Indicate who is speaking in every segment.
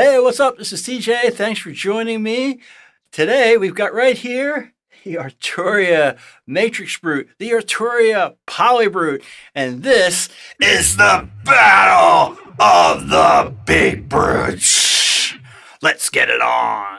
Speaker 1: Hey, what's up? This is TJ. Thanks for joining me. Today we've got right here the Arturia MatrixBrute, the Arturia PolyBrute, and this is the battle of the big brutes. Let's get it on.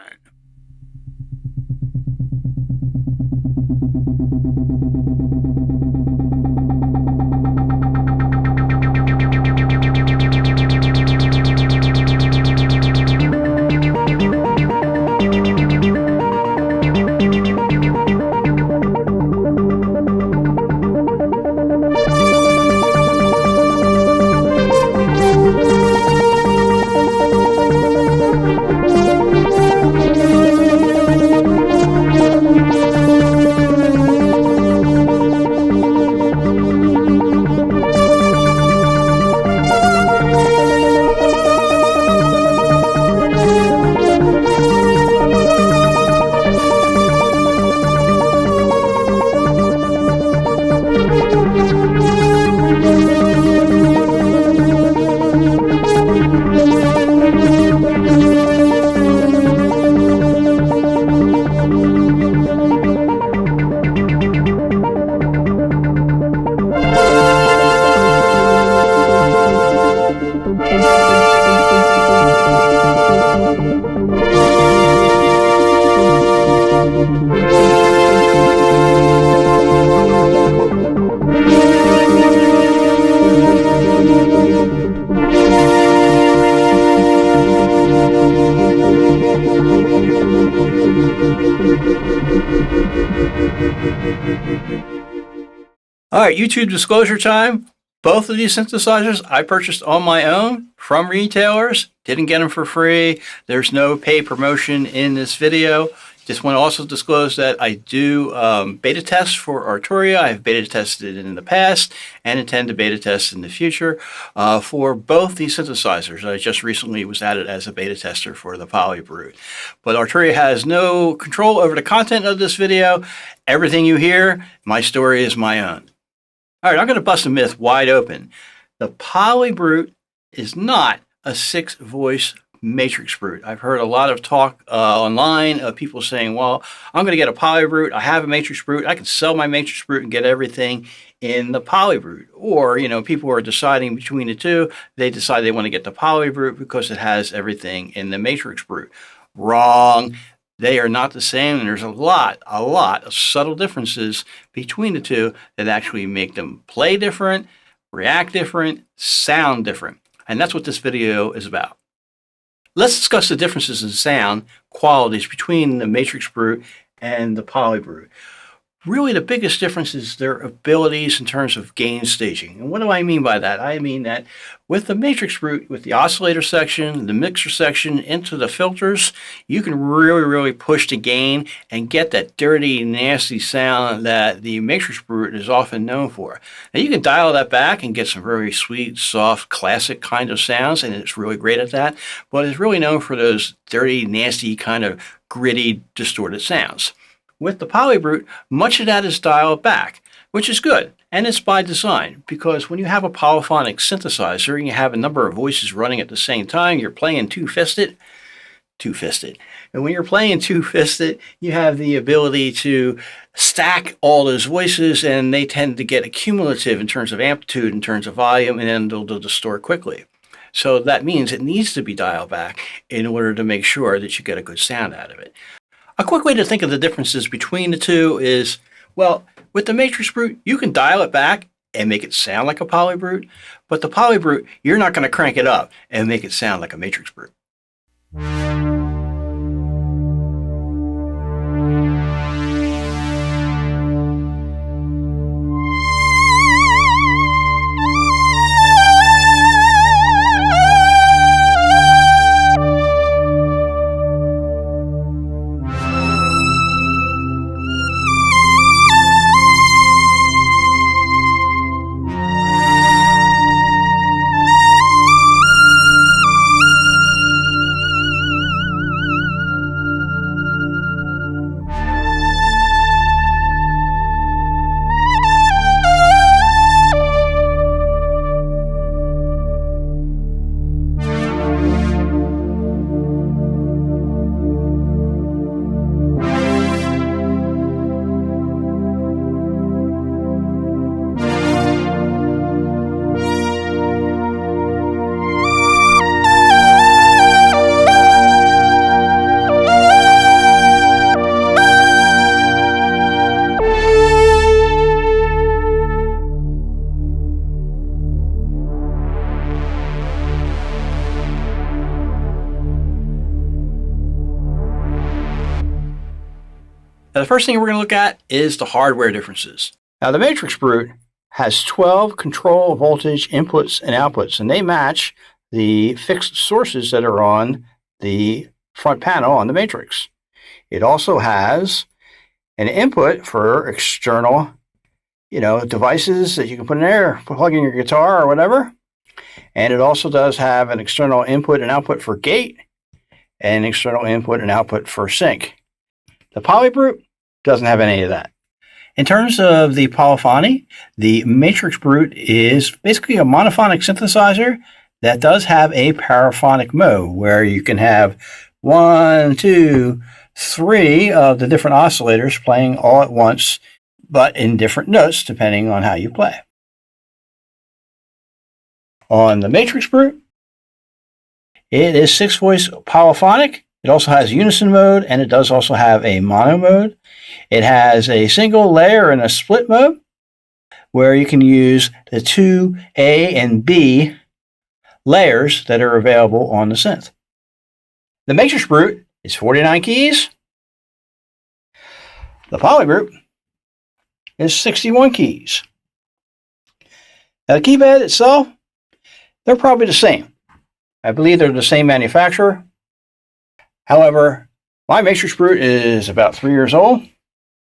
Speaker 1: All right, YouTube disclosure time. Both of these synthesizers I purchased on my own from retailers. Didn't get them for free. There's no paid promotion in this video. Just want to also disclose that I do beta tests for Arturia. I've beta tested it in the past and intend to beta test in the future for both these synthesizers. I just recently was added as a beta tester for the PolyBrute. But Arturia has no control over the content of this video. Everything you hear, my story is my own. All right, I'm going to bust a myth wide open. The PolyBrute is not a 6-voice MatrixBrute. I've heard a lot of talk online of people saying, well, I'm going to get a PolyBrute. I have a MatrixBrute. I can sell my MatrixBrute and get everything in the PolyBrute. Or, people are deciding between the two. They decide they want to get the PolyBrute because it has everything in the MatrixBrute. Wrong. They are not the same, and there's a lot of subtle differences between the two that actually make them play different, react different, sound different. And that's what this video is about. Let's discuss the differences in sound qualities between the MatrixBrute and the PolyBrute. Really, the biggest difference is their abilities in terms of gain staging. And what do I mean by that? I mean that with the MatrixBrute, with the oscillator section, the mixer section, into the filters, you can really push the gain and get that dirty, nasty sound that the MatrixBrute is often known for. Now, you can dial that back and get some very sweet, soft, classic kind of sounds, and it's really great at that. But it's really known for those dirty, nasty, kind of gritty, distorted sounds. With the PolyBrute, much of that is dialed back, which is good, and it's by design, because when you have a polyphonic synthesizer and you have a number of voices running at the same time, you're playing two-fisted. And when you're playing two-fisted, you have the ability to stack all those voices, and they tend to get accumulative in terms of amplitude, in terms of volume, and then they'll distort quickly. So that means it needs to be dialed back in order to make sure that you get a good sound out of it. A quick way to think of the differences between the two is, well, with the MatrixBrute, you can dial it back and make it sound like a PolyBrute, but the PolyBrute, you're not going to crank it up and make it sound like a MatrixBrute. Now, the first thing we're going to look at is the hardware differences. Now, the MatrixBrute has 12 control voltage inputs and outputs, and they match the fixed sources that are on the front panel on the Matrix. It also has an input for external, devices that you can put in there, plug in your guitar or whatever. And it also does have an external input and output for gate and external input and output for sync. The PolyBrute doesn't have any of that. In terms of the polyphony, the MatrixBrute is basically a monophonic synthesizer that does have a paraphonic mode where you can have 1, 2, 3 of the different oscillators playing all at once, but in different notes depending on how you play. On the MatrixBrute, it is 6-voice polyphonic. It also has unison mode, and it does also have a mono mode. It has a single layer and a split mode where you can use the 2 A and B layers that are available on the synth. The MatrixBrute is 49 keys. The PolyBrute is 61 keys. Now, the keypad itself, they're probably the same. I believe they're the same manufacturer. However, my MatrixBrute is about 3 years old,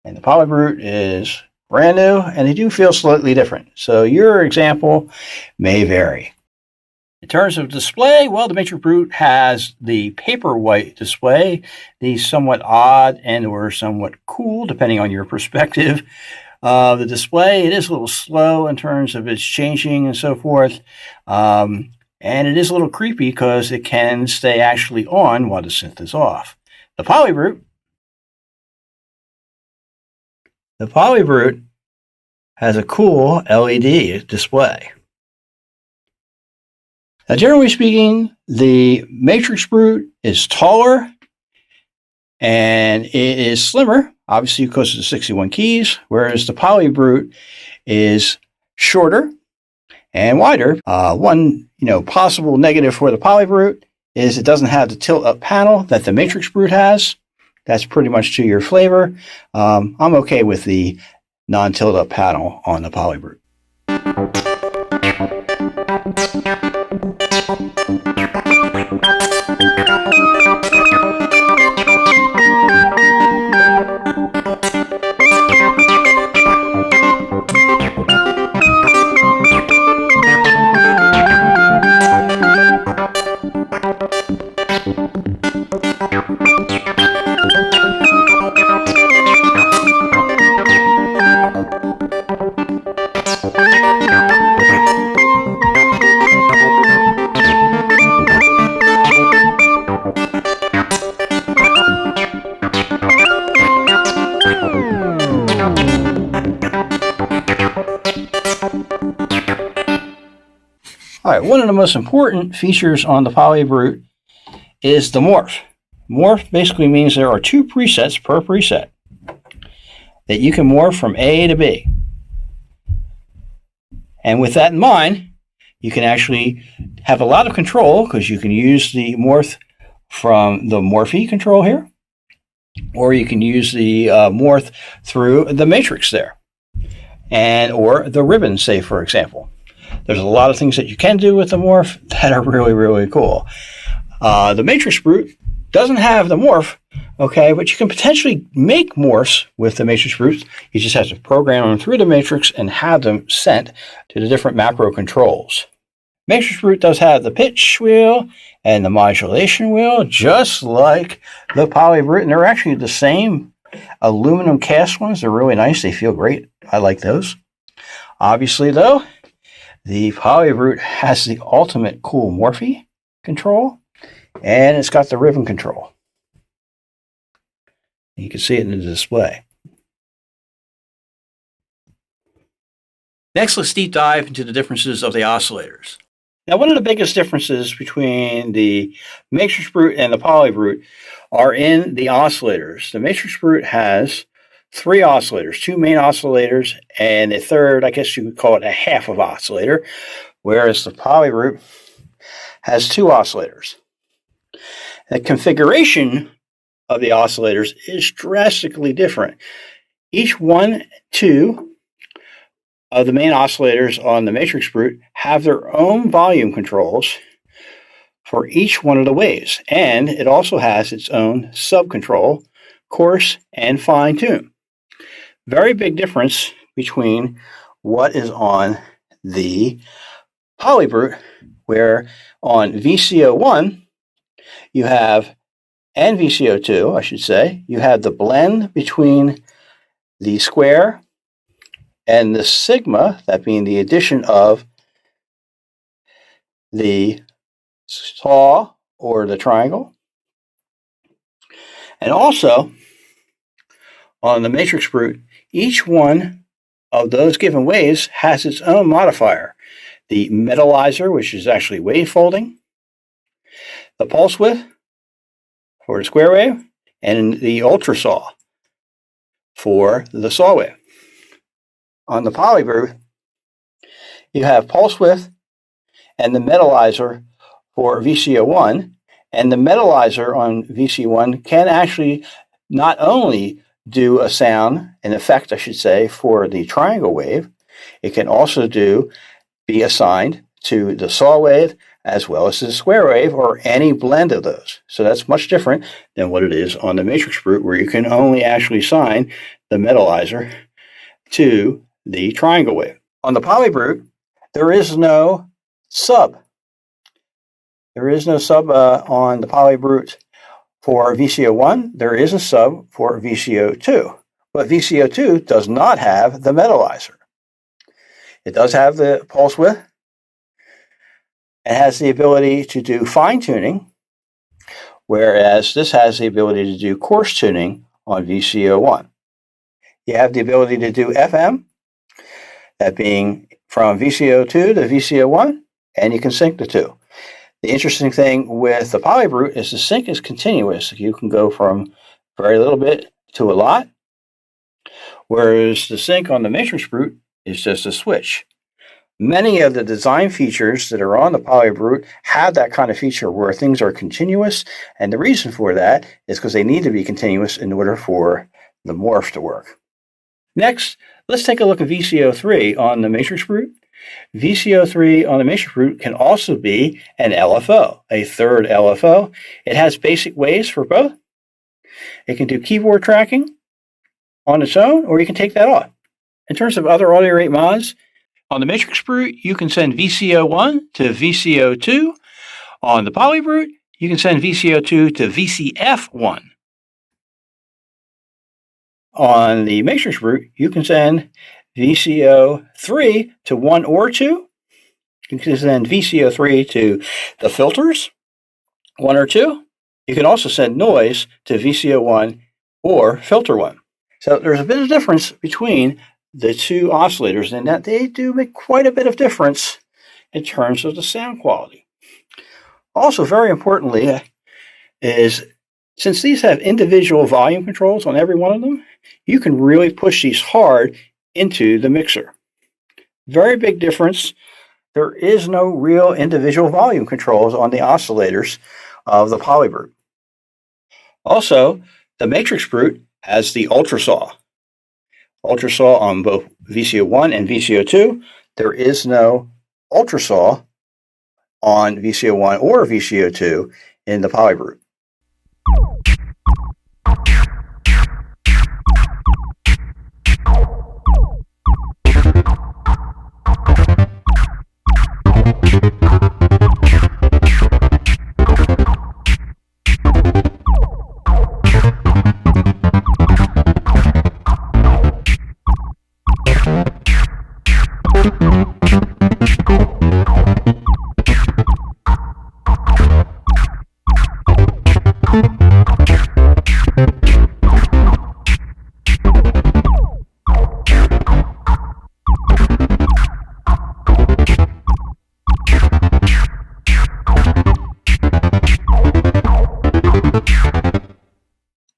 Speaker 1: and the PolyBrute is brand new, and they do feel slightly different. So your example may vary. In terms of display, well, the MatrixBrute has the paperwhite display, the somewhat odd and or somewhat cool, depending on your perspective. The display, it is a little slow in terms of its changing and so forth. And it is a little creepy because it can stay actually on while the synth is off. The PolyBrute has a cool LED display. Now, generally speaking, the MatrixBrute is taller and it is slimmer, obviously because of the 61 keys, whereas the PolyBrute is shorter and wider. One possible negative for the PolyBrute is it doesn't have the tilt-up panel that the MatrixBrute has. That's pretty much to your flavor. I'm okay with the non-tilt-up panel on the PolyBrute. All right, one of the most important features on the PolyBrute is the Morph. Morph basically means there are 2 presets per preset that you can morph from A to B. And with that in mind, you can actually have a lot of control because you can use the Morph from the Morphy control here, or you can use the Morph through the Matrix there, and or the ribbon, say, for example. There's a lot of things that you can do with the Morph that are really, really cool. The MatrixBrute doesn't have the Morph, okay, but you can potentially make Morphs with the MatrixBrute. You just have to program them through the Matrix and have them sent to the different macro controls. MatrixBrute does have the pitch wheel and the modulation wheel, just like the PolyBrute, and they're actually the same aluminum cast ones. They're really nice. They feel great. I like those. Obviously, though, the PolyBrute has the ultimate cool Morphy control, and it's got the ribbon control. You can see it in the display. Next, let's deep dive into the differences of the oscillators. Now, one of the biggest differences between the MatrixBrute and the PolyBrute are in the oscillators. The MatrixBrute has 3 oscillators, 2 main oscillators, and a third, I guess you could call it a half of oscillator, whereas the PolyBrute has 2 oscillators. The configuration of the oscillators is drastically different. Each one, two of the main oscillators on the MatrixBrute have their own volume controls for each one of the waves, and it also has its own sub-control, coarse and fine tune. Very big difference between what is on the PolyBrute, where on VCO1 you have, and VCO2 I should say, you have the blend between the square and the sigma, that being the addition of the saw or the triangle. And also on the MatrixBrute, each one of those given waves has its own modifier. The metallizer, which is actually wave folding, the pulse width for the square wave, and the ultrasaw for the saw wave. On the PolyBrute, you have pulse width and the metallizer for VCO1, and the metallizer on VCO1 can actually not only do a sound, an effect I should say, for the triangle wave, it can also be assigned to the saw wave as well as the square wave or any blend of those. So that's much different than what it is on the MatrixBrute, where you can only actually assign the metallizer to the triangle wave. On the PolyBrute, there is no sub. There is no sub on the PolyBrute for VCO1. There is a sub for VCO2, but VCO2 does not have the metallizer. It does have the pulse width. It has the ability to do fine tuning, whereas this has the ability to do coarse tuning on VCO1. You have the ability to do FM, that being from VCO2 to VCO1, and you can sync the two. The interesting thing with the PolyBrute is the sync is continuous. You can go from very little bit to a lot, whereas the sync on the MatrixBrute is just a switch. Many of the design features that are on the PolyBrute have that kind of feature where things are continuous, and the reason for that is because they need to be continuous in order for the morph to work. Next, let's take a look at VCO3 on the MatrixBrute. VCO3 on the MatrixBrute can also be an LFO, a third LFO. It has basic waves for both. It can do keyboard tracking on its own, or you can take that off. In terms of other audio rate mods, on the MatrixBrute, you can send VCO1 to VCO2. On the PolyBrute, you can send VCO2 to VCF1. On the MatrixBrute, you can send VCO3 to 1 or 2. You can send VCO3 to the filters, 1 or 2. You can also send noise to VCO1 or filter 1. So there's a bit of difference between the two oscillators in that they do make quite a bit of difference in terms of the sound quality. Also, very importantly, is since these have individual volume controls on every one of them, you can really push these hard into the mixer. Very big difference. There is no real individual volume controls on the oscillators of the PolyBrute. Also, the MatrixBrute has the ultrasaw. Ultrasaw on both VCO1 and VCO2. There is no ultrasaw on VCO1 or VCO2 in the PolyBrute.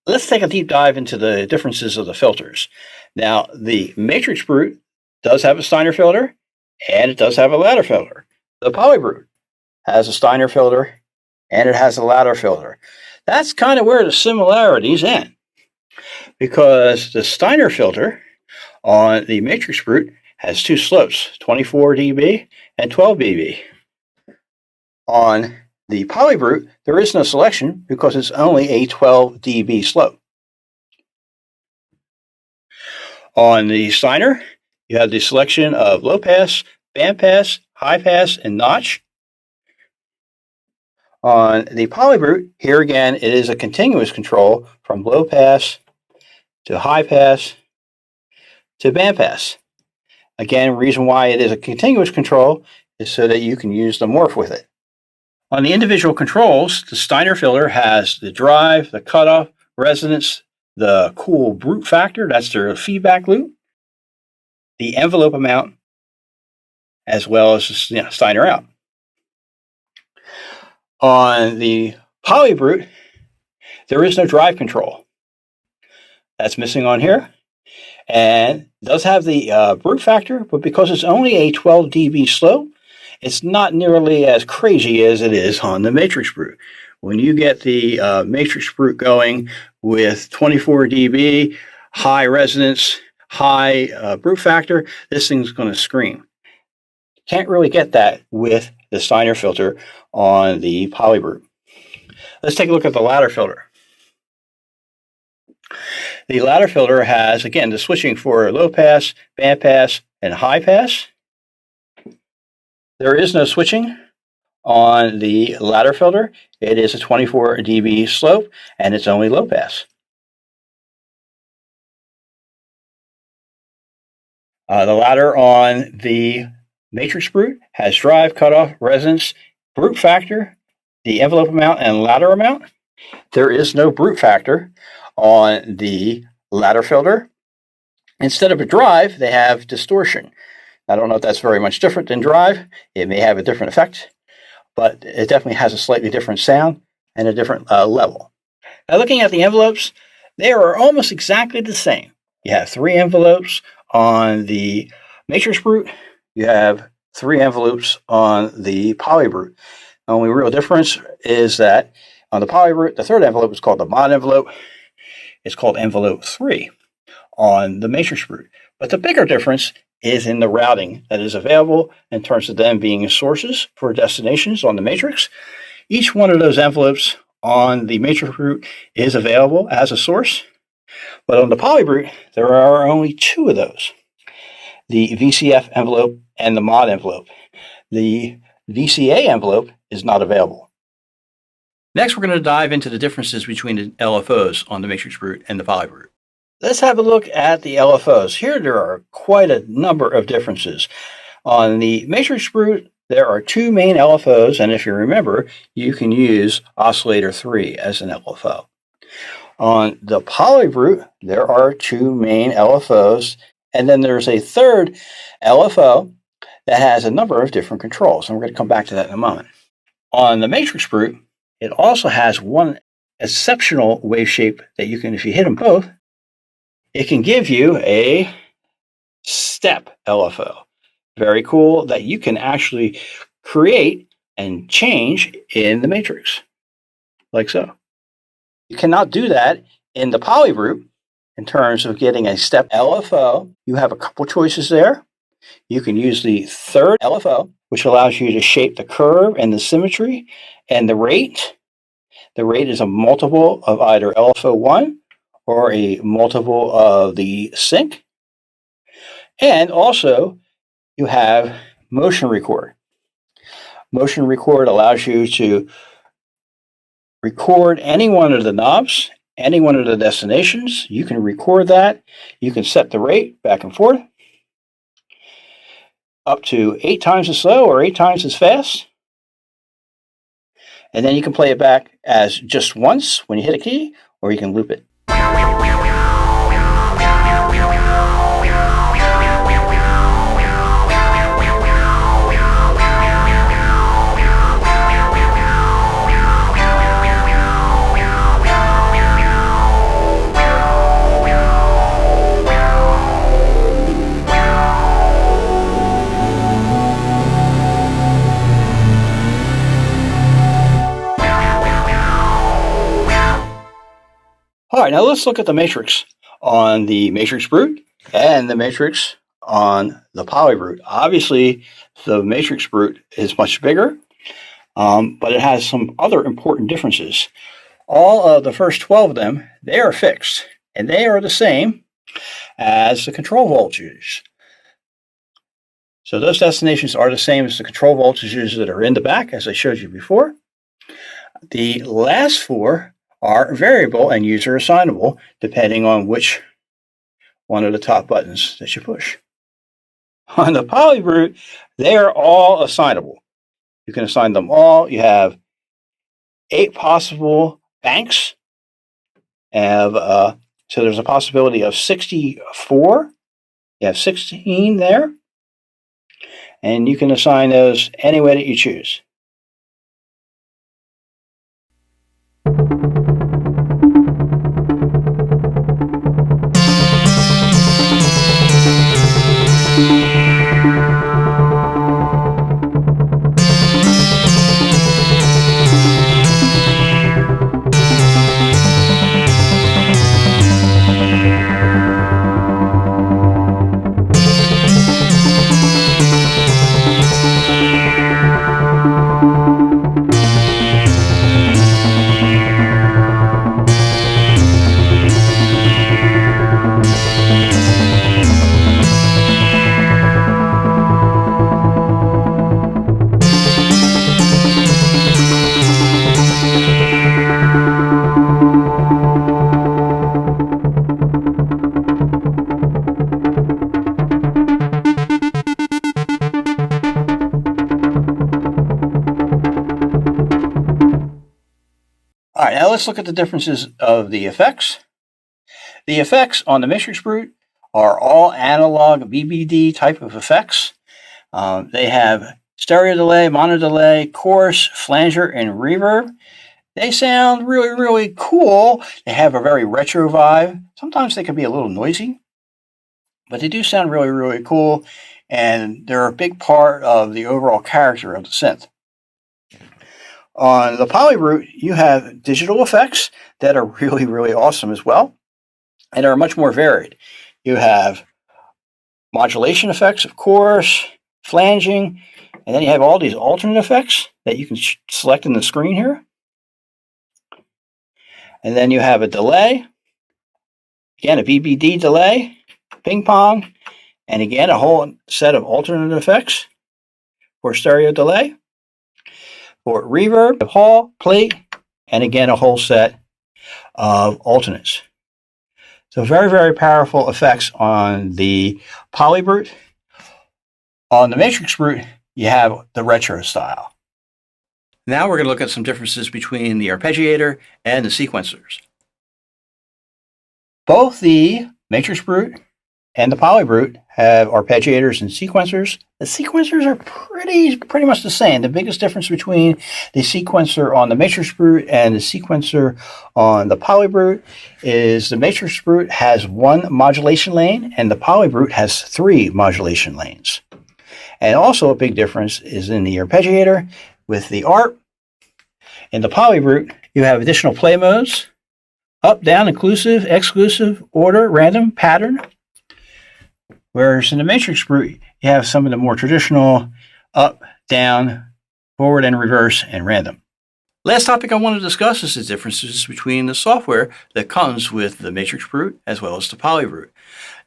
Speaker 1: Let's take a deep dive into the differences of the filters. Now, the MatrixBrute does have a Steiner filter, and it does have a ladder filter. The PolyBrute has a Steiner filter, and it has a ladder filter. That's kind of where the similarities end, because the Steiner filter on the MatrixBrute has two slopes, 24 dB and 12 dB. On the PolyBrute, there is no selection because it's only a 12 dB slope. On the Steiner, you have the selection of low pass, band pass, high pass, and notch. On the PolyBrute, here again, it is a continuous control from low pass to high pass to band pass. Again, reason why it is a continuous control is so that you can use the Morph with it. On the individual controls, the Steiner filter has the drive, the cutoff, resonance, the cool brute factor, that's their feedback loop, the envelope amount, as well as the Steiner out. On the PolyBrute, there is no drive control. That's missing on here. And it does have the brute factor, but because it's only a 12 dB slope, it's not nearly as crazy as it is on the MatrixBrute. When you get the MatrixBrute going with 24 dB, high resonance, high brute factor, this thing's going to scream. Can't really get that with the Steiner filter on the PolyBrute. Let's take a look at the ladder filter. The ladder filter has, again, the switching for low pass, band pass, and high pass. There is no switching on the ladder filter. It is a 24 dB slope, and it's only low pass. The ladder on the MatrixBrute has drive, cutoff, resonance, brute factor, the envelope amount, and ladder amount. There is no brute factor on the ladder filter. Instead of a drive, they have distortion. I don't know if that's very much different than drive. It may have a different effect, but it definitely has a slightly different sound and a different level. Now, looking at the envelopes, they are almost exactly the same. You have 3 envelopes on the MatrixBrute. You have 3 envelopes on the PolyBrute. The only real difference is that on the PolyBrute, the 3rd envelope is called the mod envelope. It's called envelope 3 on the MatrixBrute. But the bigger difference is in the routing that is available in terms of them being sources for destinations on the Matrix. Each one of those envelopes on the MatrixBrute is available as a source. But on the PolyBrute, there are only 2 of those. The VCF envelope and the mod envelope. The VCA envelope is not available. Next, we're going to dive into the differences between the LFOs on the MatrixBrute and the PolyBrute. Let's have a look at the LFOs. Here there are quite a number of differences. On the MatrixBrute, there are 2 main LFOs, and if you remember, you can use Oscillator 3 as an LFO. On the PolyBrute, there are 2 main LFOs, and then there's a 3rd LFO that has a number of different controls, and we're going to come back to that in a moment. On the MatrixBrute, it also has one exceptional wave shape that you can, if you hit them both, it can give you a step LFO. Very cool that you can actually create and change in the matrix, like so. You cannot do that in the PolyBrute in terms of getting a step LFO. You have a couple choices there. You can use the 3rd LFO, which allows you to shape the curve and the symmetry and the rate. The rate is a multiple of either LFO1 or a multiple of the sync. And also, you have motion record. Motion record allows you to record any one of the knobs, any one of the destinations. You can record that. You can set the rate back and forth up to 8 times as slow or 8 times as fast. And then you can play it back as just once when you hit a key, or you can loop it. All right, now let's look at the matrix on the MatrixBrute and the matrix on the PolyBrute. Obviously, the MatrixBrute is much bigger, but it has some other important differences. All of the first 12 of them, they are fixed, and they are the same as the control voltages. So those destinations are the same as the control voltages that are in the back, as I showed you before. The last four are variable and user assignable, depending on which one of the top buttons that you push. On the PolyBrute, they are all assignable. You can assign them all. You have 8 possible banks. So there's a possibility of 64. You have 16 there. And you can assign those any way that you choose. All right, now let's look at the differences of the effects. The effects on the MatrixBrute are all analog BBD type of effects. They have stereo delay, mono delay, chorus, flanger, and reverb. They sound really, really cool. They have a very retro vibe. Sometimes they can be a little noisy, but they do sound really, really cool, and they're a big part of the overall character of the synth. On the PolyBrute, you have digital effects that are really, really awesome as well, and are much more varied. You have modulation effects, of course, flanging, and then you have all these alternate effects that you can select in the screen here. And then you have a delay, again, a BBD delay, ping pong, and again, a whole set of alternate effects for stereo delay, for reverb, hall, plate, and again, a whole set of alternates. So very, very powerful effects on the PolyBrute. On the MatrixBrute, you have the retro style. Now we're going to look at some differences between the Arpeggiator and the sequencers. Both the MatrixBrute and the PolyBrute have arpeggiators and sequencers. The sequencers are pretty much the same. The biggest difference between the sequencer on the MatrixBrute and the sequencer on the PolyBrute is the MatrixBrute has 1 modulation lane and the PolyBrute has 3 modulation lanes. And also a big difference is in the arpeggiator with the ARP. In the PolyBrute, you have additional play modes: up, down, inclusive, exclusive, order, random, pattern. Whereas in the MatrixBrute, you have some of the more traditional up, down, forward and reverse, and random. Last topic I want to discuss is the differences between the software that comes with the MatrixBrute as well as the PolyBrute.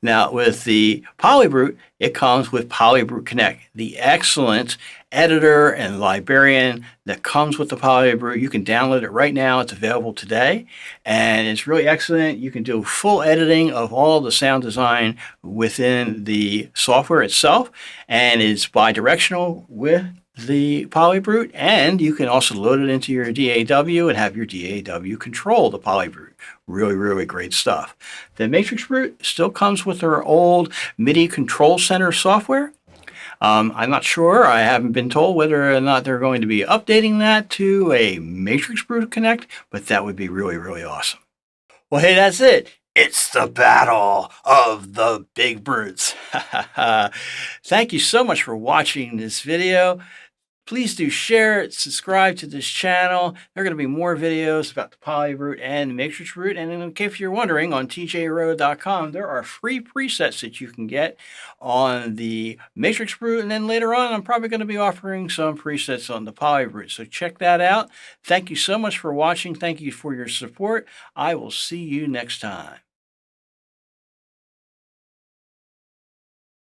Speaker 1: Now, with the PolyBrute, it comes with PolyBrute Connect, the excellent editor and librarian that comes with the PolyBrute. You can download it right now. It's available today, and it's really excellent. You can do full editing of all the sound design within the software itself, and it's bi-directional with the PolyBrute, and you can also load it into your DAW and have your DAW control the PolyBrute. Really, really great stuff. The MatrixBrute still comes with their old MIDI control center software. I'm not sure. I haven't been told whether or not they're going to be updating that to a MatrixBrute Connect, but that would be really, really awesome. Well, hey, that's it. It's the battle of the big brutes. Thank you so much for watching this video. Please do share it, subscribe to this channel. There are going to be more videos about the PolyBrute and MatrixBrute. And in case you're wondering, on tjroad.com, there are free presets that you can get on the MatrixBrute. And then later on, I'm probably going to be offering some presets on the PolyBrute. So check that out. Thank you so much for watching. Thank you for your support. I will see you next time.